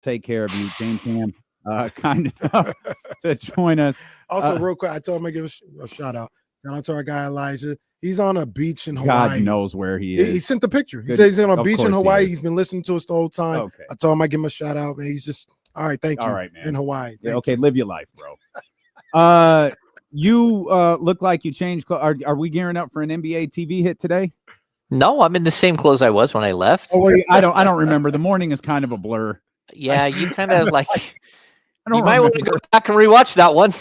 take care of you. James Ham, kind enough to join us. Also, real quick, I told him to give a shout out. Shout out to our guy Elijah. He's on a beach in God Hawaii. knows where he is. He sent the picture. He says he's on a Of beach in course he Hawaii. is. He's been listening to us the whole time. Okay. I told him I give him a shout out, man. He's just all right. Thank you. All right, man. In Hawaii. Yeah, okay, live your life, bro. You look like you changed. Are we gearing up for an NBA TV hit today? No, I'm in the same clothes I was when I left. Oh, wait, I don't remember. The morning is kind of a blur. Yeah, you kind of like. You might want to go back and rewatch that one.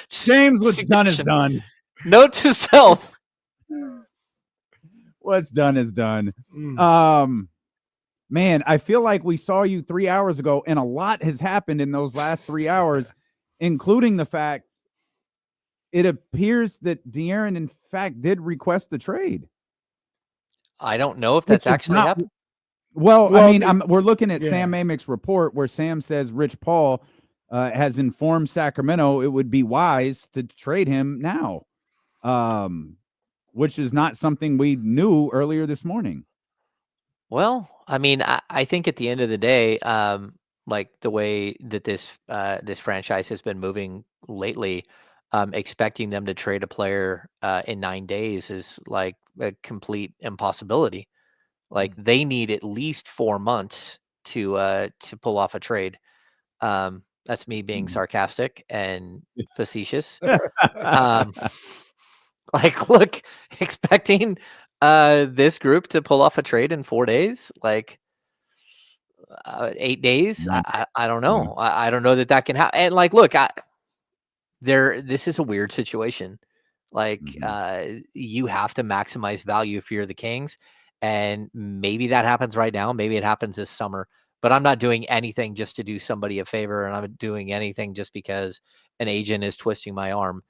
James, what's done is done. Note to self. What's done is done. Man, I feel like we saw you 3 hours ago, and a lot has happened in those last 3 hours, including the fact it appears that De'Aaron, in fact, did request the trade. I don't know if that's actually happened. Well, I mean, we're looking at Sam Amick's report where Sam says Rich Paul has informed Sacramento it would be wise to trade him now, which is not something we knew earlier this morning. Well, I mean, I think at the end of the day, like the way that this franchise has been moving lately, expecting them to trade a player in 9 days is like a complete impossibility. Like they need at least 4 months to pull off a trade. That's me being sarcastic and facetious. Like, look, expecting this group to pull off a trade in 4 days, like 8 days. I don't know. I don't know that can happen. And like, look, this is a weird situation. Like, you have to maximize value if you're the Kings. And maybe that happens right now. Maybe it happens this summer. But I'm not doing anything just to do somebody a favor, and I'm doing anything just because an agent is twisting my arm.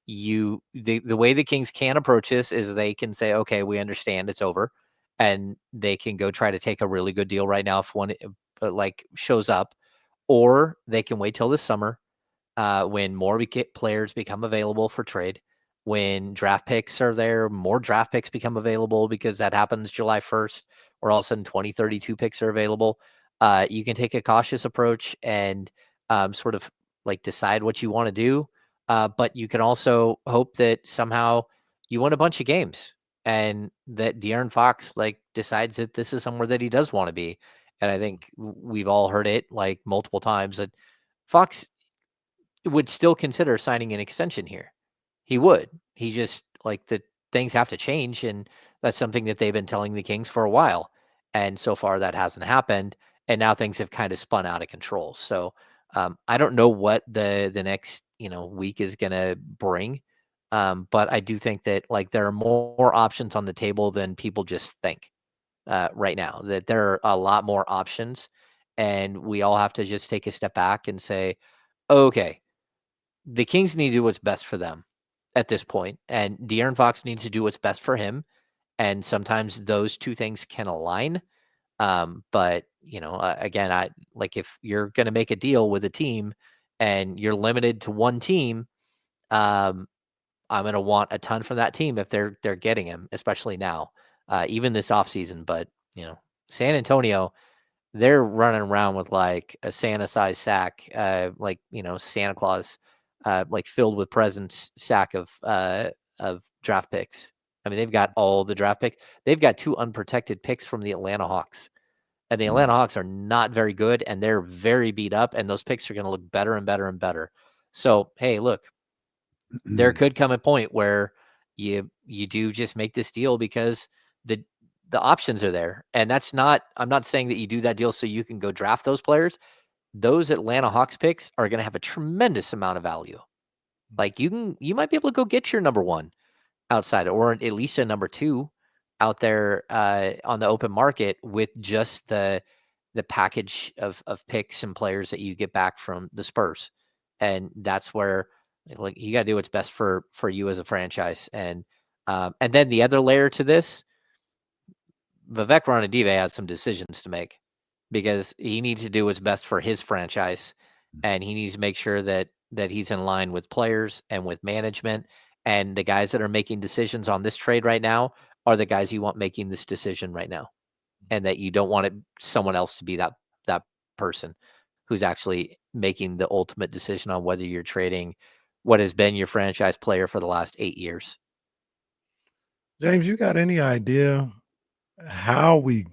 The way the Kings can approach this is they can say, okay, we understand it's over, and they can go try to take a really good deal right now if one like shows up, or they can wait till this summer when more players become available for trade. When draft picks are there, more draft picks become available because that happens July 1st, or all of a sudden 2032 picks are available. You can take a cautious approach and sort of like decide what you want to do. But you can also hope that somehow you win a bunch of games and that De'Aaron Fox like decides that this is somewhere that he does want to be. And I think we've all heard it like multiple times that Fox would still consider signing an extension here. He would. He just like the things have to change, and that's something that they've been telling the Kings for a while. And so far that hasn't happened, and now things have kind of spun out of control. So I don't know what the next week is going to bring, but I do think that like there are more options on the table than people just think right now. That there are a lot more options, and we all have to just take a step back and say, okay, the Kings need to do what's best for them at this point, and De'Aaron Fox needs to do what's best for him. And sometimes those two things can align. But again, I like if you're going to make a deal with a team and you're limited to one team, I'm going to want a ton from that team if they're getting him, especially now, even this offseason. But San Antonio, they're running around with like a Santa-sized sack, like Santa Claus, like filled with presents sack of draft picks. I mean, they've got all the draft picks. They've got 2 unprotected picks from the Atlanta Hawks. And the Atlanta Hawks are not very good, and they're very beat up, and those picks are going to look better and better and better. So, hey, look, there could come a point where you do just make this deal because the options are there. And I'm not saying that you do that deal so you can go draft those players. Those Atlanta Hawks picks are going to have a tremendous amount of value. Like you might be able to go get your number 1 outside, or at least a number 2 out there on the open market with just the package of picks and players that you get back from the Spurs. And that's where like you got to do what's best for you as a franchise. And then the other layer to this, Vivek Ranadive has some decisions to make because he needs to do what's best for his franchise, and he needs to make sure that he's in line with players and with management. And the guys that are making decisions on this trade right now are the guys you want making this decision right now. and that you don't want someone else to be that person who's actually making the ultimate decision on whether you're trading what has been your franchise player for the last 8 years. James, you got any idea how we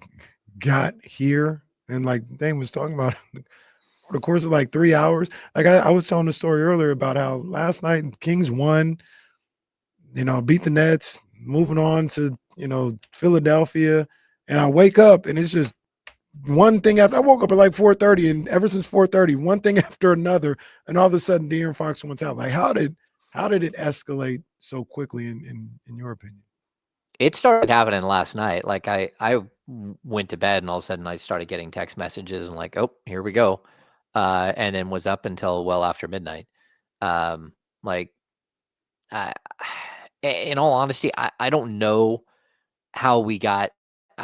got here? And like Dane was talking about, over the course of like 3 hours. Like I was telling the story earlier about how last night the Kings won, beat the Nets, moving on to, Philadelphia. And I wake up and it's just one thing after. I woke up at like 4:30, and ever since 4:30, one thing after another, and all of a sudden De'Aaron Fox went out. Like how did it escalate so quickly in your opinion? It started happening last night. Like I went to bed and all of a sudden I started getting text messages and like, oh, here we go. And then was up until well after midnight. Like I, in all honesty, I don't know how we got.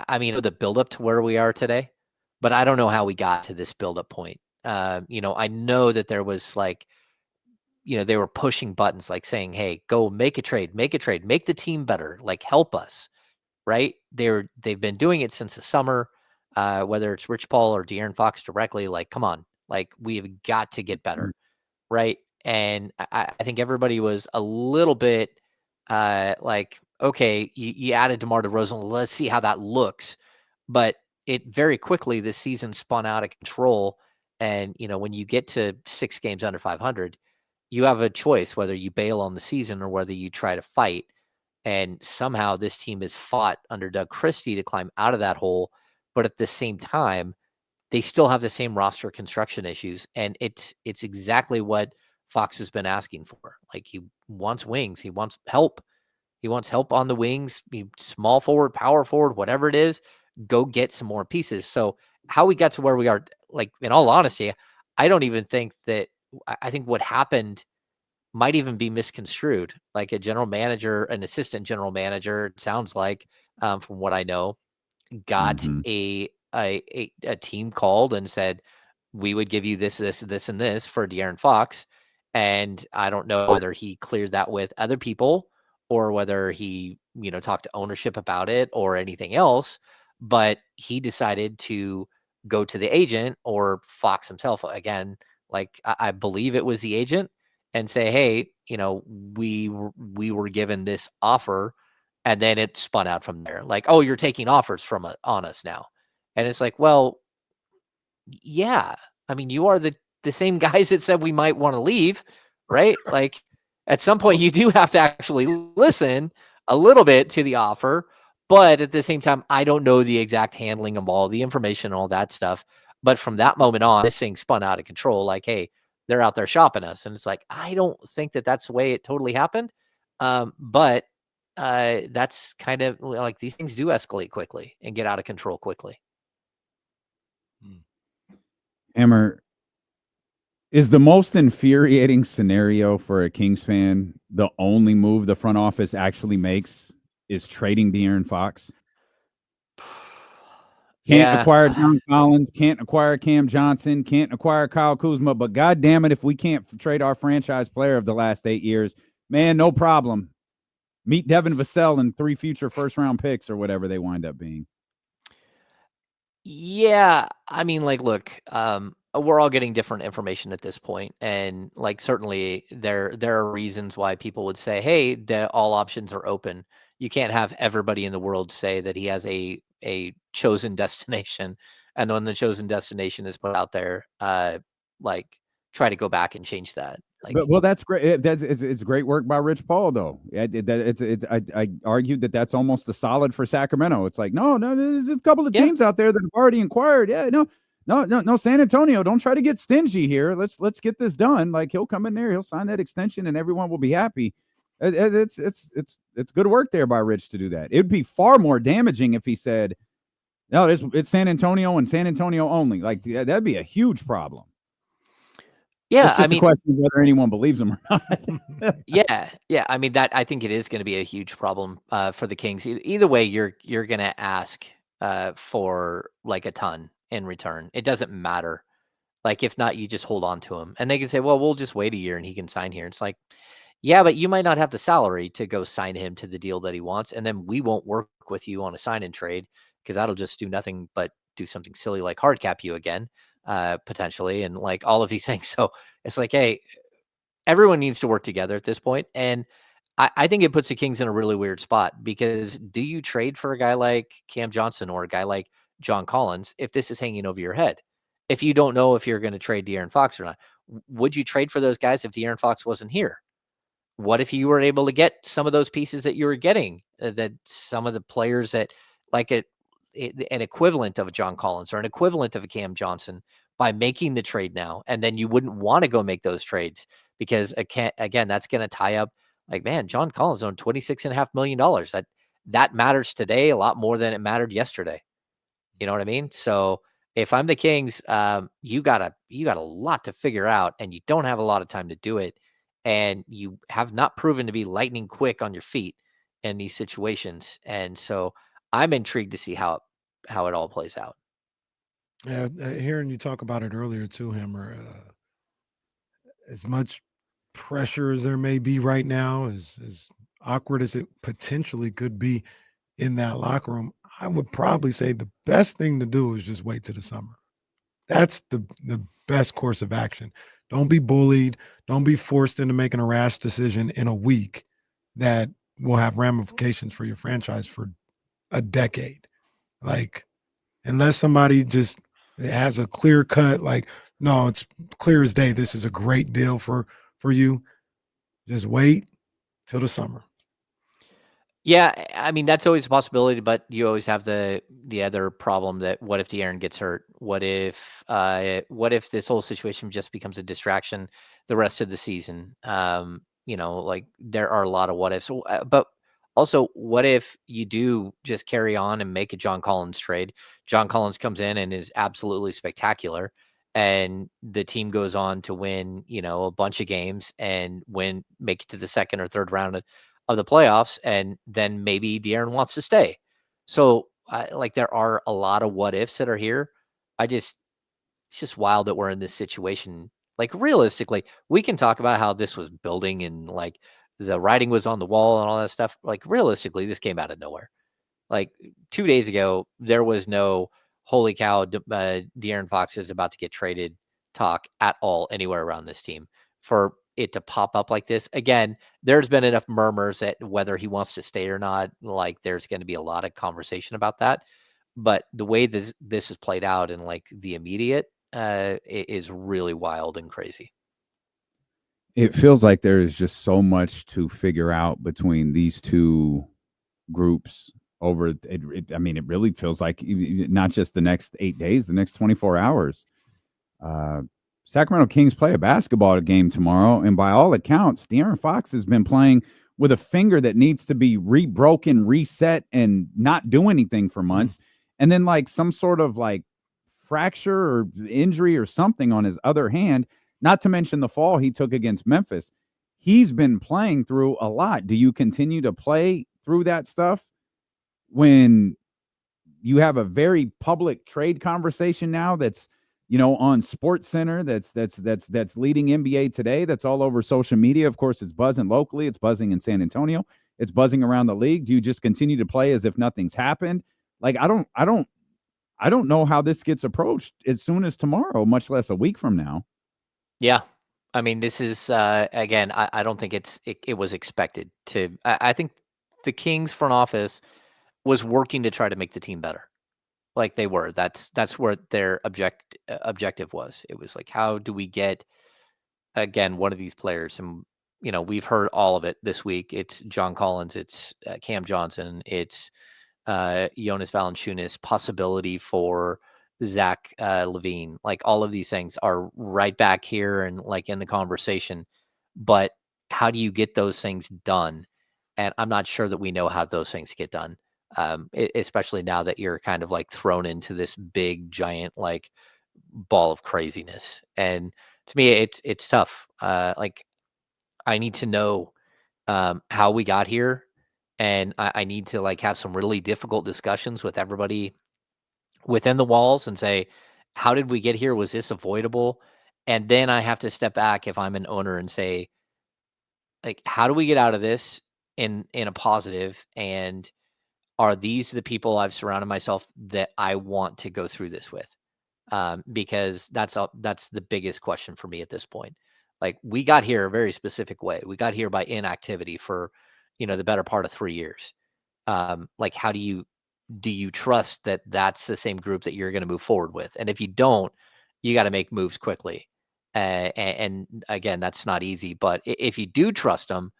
I mean, the buildup to where we are today, but I don't know how we got to this buildup point. I know that there was like, they were pushing buttons, like saying, "Hey, go make a trade, make the team better, like help us." Right? They've been doing it since the summer. Whether it's Rich Paul or De'Aaron Fox directly, like, come on, like we've got to get better, right? And I think everybody was a little bit like, okay, you added DeMar DeRozan, let's see how that looks. But it very quickly this season spun out of control. And when you get to 6 games under 500, you have a choice whether you bail on the season or whether you try to fight. And somehow this team has fought under Doug Christie to climb out of that hole. But at the same time, they still have the same roster construction issues. And it's exactly what Fox has been asking for. Like he wants wings. He wants help. He wants help on the wings, small forward, power forward, whatever it is, go get some more pieces. So how we got to where we are, like in all honesty, I don't even think that I think what happened might even be misconstrued. Like a general manager, an assistant general manager, it sounds like, from what I know, got Mhm. a team called and said, we would give you this, this, this, and this for De'Aaron Fox. And I don't know whether he cleared that with other people or whether he, talked to ownership about it or anything else. But he decided to go to the agent or Fox himself again. Like I believe it was the agent and say, hey, we were given this offer, and then it spun out from there. Like, oh, you're taking offers on us now, and it's like, well, yeah. I mean, you are the same guys that said we might want to leave, right? Like, at some point, you do have to actually listen a little bit to the offer, but at the same time, I don't know the exact handling of all the information and all that stuff. But from that moment on, this thing spun out of control. Like, hey, they're out there shopping us, and it's like I don't think that that's the way it totally happened. But that's kind of like these things do escalate quickly and get out of control quickly. Hammer, is the most infuriating scenario for a Kings fan the only move the front office actually makes is trading De'Aaron Fox? Can't Yeah. acquire John Collins, can't acquire Cam Johnson, can't acquire Kyle Kuzma, but God damn it, if we can't trade our franchise player of the last 8 years, man, no problem. Meet Devin Vassell and 3 future first-round picks or whatever they wind up being. Yeah, I mean, like, look, we're all getting different information at this point, and like, certainly there are reasons why people would say, "Hey, all options are open." You can't have everybody in the world say that he has a chosen destination, and when the chosen destination is put out there, like, try to go back and change that. Like, But well, that's great. It's great work by Rich Paul, though. I argued that's almost a solid for Sacramento. It's like no, there's a couple of yeah, teams out there that have already inquired. Yeah, no, San Antonio, don't try to get stingy here. Let's get this done. Like he'll come in there, he'll sign that extension, and everyone will be happy. It's good work there by Rich to do that. It'd be far more damaging if he said, no, it's San Antonio and San Antonio only. Like that'd be a huge problem. yeah. It's just a question of whether anyone believes him or not. Yeah. I mean, that I think it is going to be a huge problem for the Kings. Either way, you're going to ask for like a ton in return. It doesn't matter. Like, if not, you just hold on to him, and they can say, "Well, we'll just wait a year and he can sign here." It's like, yeah, but you might not have the salary to go sign him to the deal that he wants, and then we won't work with you on a sign and trade because that'll just do nothing but do something silly like hard cap you again, potentially, and like all of these things. So it's like, hey, everyone needs to work together at this point. And I think it puts the Kings in a really weird spot because do you trade for a guy like Cam Johnson or a guy like John Collins if this is hanging over your head? If you don't know if you're going to trade De'Aaron Fox or not, would you trade for those guys if De'Aaron Fox wasn't here? What if you were able to get some of those pieces that you were getting, that some of the players that like an equivalent of a John Collins or an equivalent of a Cam Johnson by making the trade now, and then you wouldn't want to go make those trades because again, that's going to tie up. Like, man, John Collins owned $26.5 million. That matters today a lot more than it mattered yesterday. You know what I mean? So if I'm the Kings, you got a lot to figure out, and you don't have a lot of time to do it, and you have not proven to be lightning quick on your feet in these situations. And so I'm intrigued to see how it all plays out. Yeah, hearing you talk about it earlier too, Hammer. As much pressure as there may be right now, as awkward as it potentially could be in that locker room, I would probably say the best thing to do is just wait to the summer. That's the best course of action. Don't be bullied. Don't be forced into making a rash decision in a week that will have ramifications for your franchise for a decade. Like, unless somebody just has a clear cut, like, no, it's clear as day. This is a great deal for you. Just wait till the summer. Yeah, I mean, that's always a possibility, but you always have the other problem that what if De'Aaron gets hurt? What if this whole situation just becomes a distraction the rest of the season? Like there are a lot of what ifs. But also, what if you do just carry on and make a John Collins trade? John Collins comes in and is absolutely spectacular, and the team goes on to win, a bunch of games and make it to the second or third round of the playoffs, and then maybe De'Aaron wants to stay. So, like, there are a lot of what ifs that are here. It's just wild that we're in this situation. Like, realistically, we can talk about how this was building and like the writing was on the wall and all that stuff. Like, realistically, this came out of nowhere. Like 2 days ago, there was no holy cow, De'Aaron Fox is about to get traded talk at all anywhere around this team. For it to pop up like this again, there's been enough murmurs that whether he wants to stay or not, like there's going to be a lot of conversation about that. But the way this is played out in like the immediate is really wild and crazy. It feels like there is just so much to figure out between these two groups over I mean, it really feels like not just the next 8 days, the next 24 hours. Uh, Sacramento Kings play a basketball game tomorrow, and by all accounts, De'Aaron Fox has been playing with a finger that needs to be rebroken, reset, and not do anything for months. And then like some sort of like fracture or injury or something on his other hand, not to mention the fall he took against Memphis. He's been playing through a lot. Do you continue to play through that stuff when you have a very public trade conversation now that's on Sports Center, that's leading NBA Today, that's all over social media? Of course, it's buzzing locally, it's buzzing in San Antonio, it's buzzing around the league. Do you just continue to play as if nothing's happened? Like, I don't know how this gets approached as soon as tomorrow, much less a week from now. Yeah. I mean, this is again, I don't think it was expected to. I think the Kings front office was working to try to make the team better. Like they were. That's where their objective was. It was like, how do we get again one of these players? And we've heard all of it this week. It's John Collins. It's Cam Johnson. It's Jonas Valanciunas. Possibility for Zach Levine. Like all of these things are right back here and like in the conversation. But how do you get those things done? And I'm not sure that we know how those things get done. Especially now that you're kind of like thrown into this big giant like ball of craziness. And to me, it's tough. Like I need to know how we got here, and I need to like have some really difficult discussions with everybody within the walls and say, how did we get here? Was this avoidable? And then I have to step back if I'm an owner and say, like, how do we get out of this in a positive? And are these the people I've surrounded myself that I want to go through this with? Because that's the biggest question for me at this point. Like, we got here a very specific way. We got here by inactivity for, the better part of 3 years. Like, how do you trust that that's the same group that you're going to move forward with? And if you don't, you got to make moves quickly. And again, that's not easy. But if you do trust them,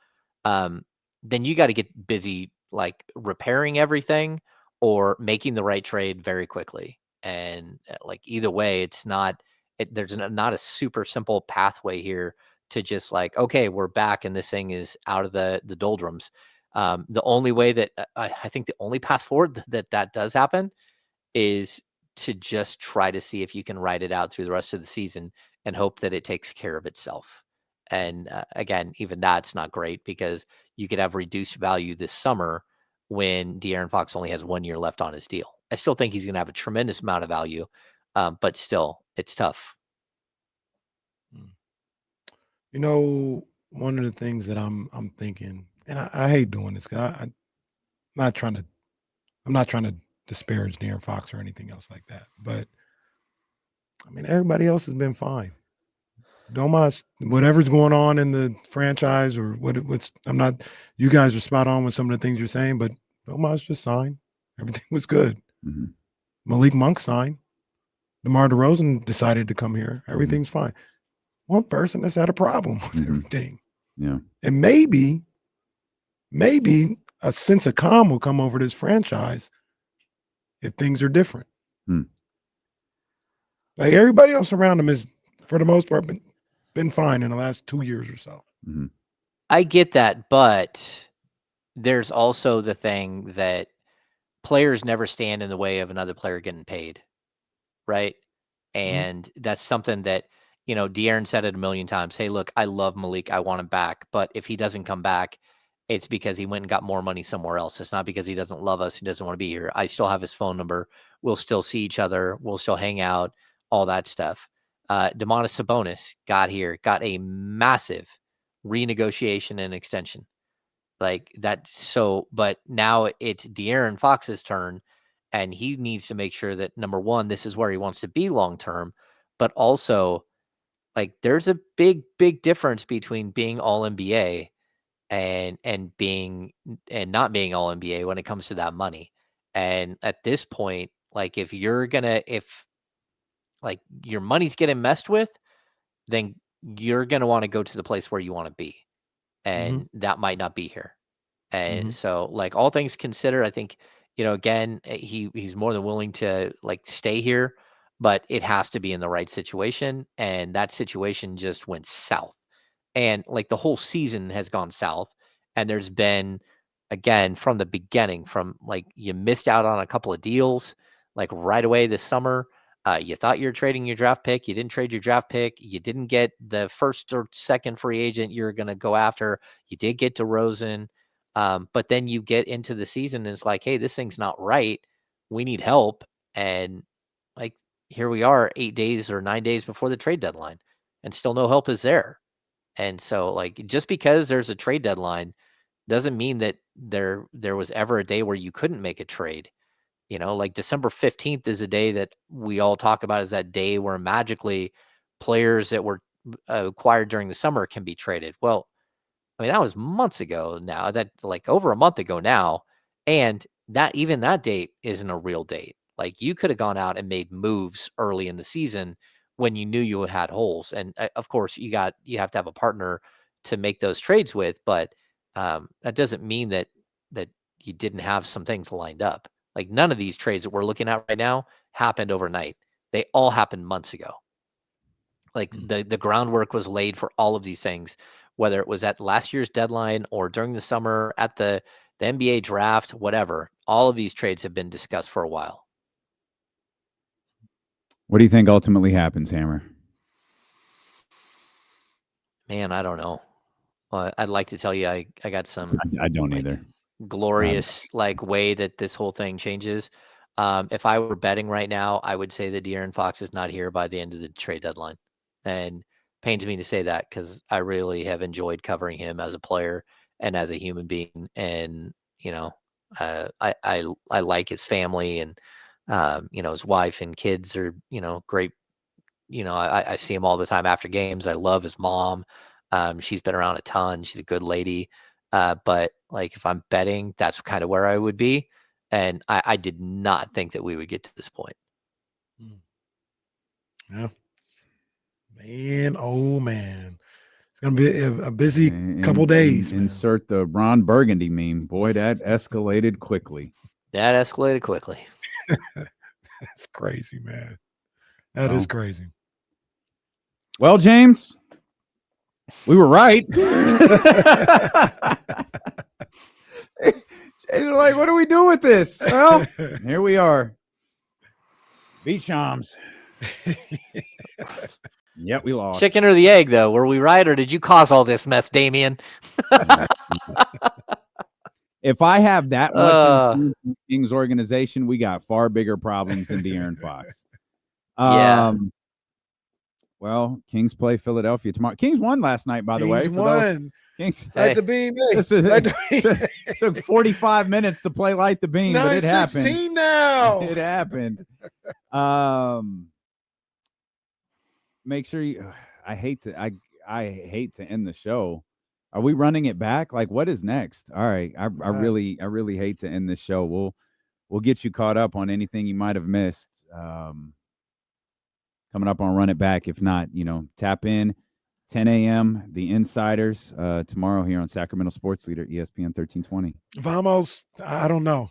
um, then you got to get busy, like repairing everything or making the right trade very quickly. And like either way, it's not. There's not a super simple pathway here to just like, okay, we're back and this thing is out of the doldrums. The only way that I think the only path forward that does happen is to just try to see if you can ride it out through the rest of the season and hope that it takes care of itself. And again, even that's not great because you could have reduced value this summer when De'Aaron Fox only has 1 year left on his deal. I still think he's going to have a tremendous amount of value, but still, it's tough. Mm. One of the things that I'm thinking, and I hate doing this because I'm not trying to I'm not trying to disparage Darren Fox or anything else like that. But I mean, everybody else has been fine. Domas, whatever's going on in the franchise or what's I'm not you guys are spot on with some of the things you're saying, but Domas just signed. Everything was good. Mhm. Malik Monk signed. DeMar DeRozan decided to come here. Everything's fine. One person that's had a problem with everything. Yeah. And maybe a sense of calm will come over this franchise if things are different. Like everybody else around him is, for the most part, been fine in the last 2 years or so. I get that, but there's also the thing that players never stand in the way of another player getting paid, right? And that's something that, De'Aaron said it a million times. Hey, look, I love Malik. I want him back. But if he doesn't come back, it's because he went and got more money somewhere else. It's not because he doesn't love us. He doesn't want to be here. I still have his phone number. We'll still see each other. We'll still hang out, all that stuff. Domantas Sabonis got here, got a massive renegotiation and extension. Like that's so, but now it's De'Aaron Fox's turn, and he needs to make sure that number one, this is where he wants to be long term, but also like there's a big difference between being all NBA and being and not being all NBA when it comes to that money. And at this point, like if like your money's getting messed with, then you're gonna want to go to the place where you want to be. And that might not be here. And so, like all things considered, I think again he's more than willing to like stay here, but it has to be in the right situation, and that situation just went south. And like the whole season has gone south, and there's been again from the beginning, from like you missed out on a couple of deals like right away this summer. You thought you were trading your draft pick. You didn't trade your draft pick. You didn't get the first or second free agent you're going to go after. You did get DeRozan. But then you get into the season and it's like, hey, this thing's not right. We need help. And like, here we are 8 days or 9 days before the trade deadline, and still no help is there. And so, like, just because there's a trade deadline doesn't mean that there was ever a day where you couldn't make a trade. Like December 15th is a day that we all talk about as that day where magically players that were acquired during the summer can be traded. Well, I mean, that was months ago now, that like over a month ago now. And that even that date isn't a real date. Like you could have gone out and made moves early in the season when you knew you had holes. And of course you have to have a partner to make those trades with, but that doesn't mean that you didn't have some things lined up. Like none of these trades that we're looking at right now happened overnight. They all happened months ago. Like the groundwork was laid for all of these things, whether it was at last year's deadline or during the summer at the NBA draft, whatever. All of these trades have been discussed for a while. What do you think ultimately happens, Hammer? Man, I don't know. I'd like to tell you I got some I don't like either. glorious like way that this whole thing changes. If I were betting right now, I would say that De'Aaron Fox is not here by the end of the trade deadline. And pains me to say that because I really have enjoyed covering him as a player and as a human being. And, I like his family, and his wife and kids are great. I see him all the time after games. I love his mom. She's been around a ton. She's a good lady. But like if I'm betting, that's kind of where I would be. And I did not think that we would get to this point. Yeah. Man, oh man. It's gonna be a busy couple days. Insert the Ron Burgundy meme. Boy, that escalated quickly. That escalated quickly. That's crazy, man. That is crazy. Well, James, we were right. Like, what do we do with this? Well, here we are. Beat Shams. Yep, we lost. Chicken or the egg, though? Were we right, or did you cause all this mess, Damien? If I have that much influence in Kings organization, we got far bigger problems than De'Aaron Fox. Yeah. Well, Kings play Philadelphia tomorrow. Kings won last night, by the way. Kings won. Kings Light the beam. It took 45 minutes to play Light the Beam, but it happened. 9-16 now. It happened. Make sure you. I hate to end the show. Are we running it back? Like, what is next? All right. I really hate to end this show. We'll get you caught up on anything you might have missed. Coming up on Run It Back. If not, tap in 10 a.m. The Insiders tomorrow here on Sacramento Sports Leader, ESPN 1320. Vamos, I don't know.